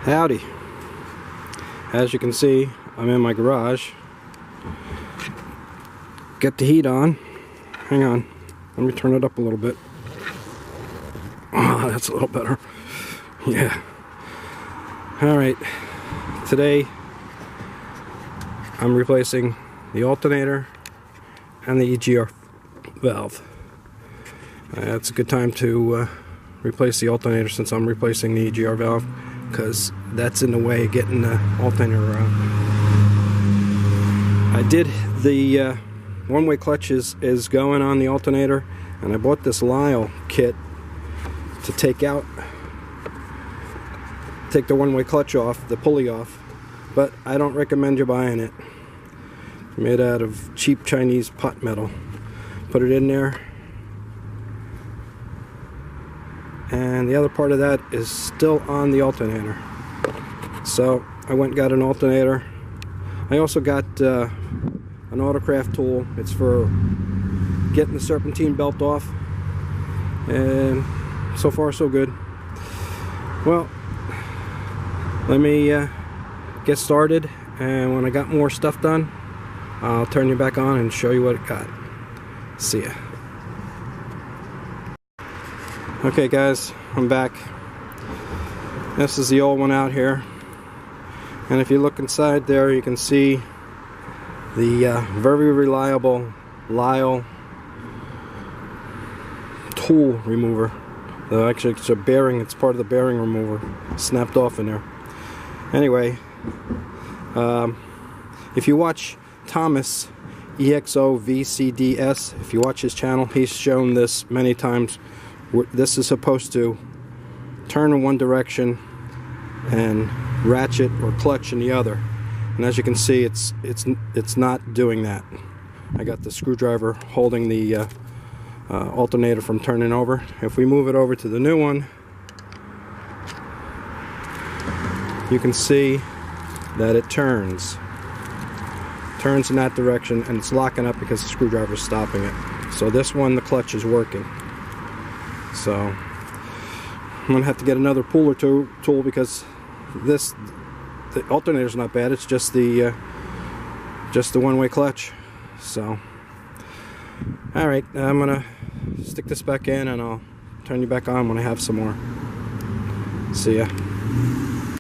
Howdy. As you can see, I'm in my garage. Get the heat on. Hang on. Let me turn it up a little bit. Oh, that's a little better. Yeah. Alright. Today, I'm replacing the alternator and the EGR valve. It's a good time to replace the alternator since I'm replacing the EGR valve, because that's in the way of getting the alternator around. I did the one-way clutch is going on the alternator, and I bought this Lyle kit to take the one-way clutch off, the pulley off, but I don't recommend you buying it. It's made out of cheap Chinese pot metal. Put it in there, and the other part of that is still on the alternator. So I went and got an alternator. I also got an Autocraft tool. It's for getting the serpentine belt off, and so far so good. Well, let me get started, and when I got more stuff done, I'll turn you back on and show you what it got. See ya. Okay guys, I'm back. This is the old one out here, and if you look inside there, you can see the very reliable Lyle tool remover. Actually, it's a bearing. It's part of the bearing remover. Snapped off in there. Anyway, if you watch Thomas EXOVCDS, if you watch his channel, he's shown this many times. This is supposed to turn in one direction and ratchet or clutch in the other, and as you can see, it's not doing that. I got the screwdriver holding the alternator from turning over. If we move it over to the new one, you can see that it turns in that direction, and it's locking up because the screwdriver is stopping it. So this one, the clutch is working. So I'm gonna have to get another puller tool because the alternator's not bad. It's just the one-way clutch. So all right, I'm gonna stick this back in, and I'll turn you back on when I have some more. See ya.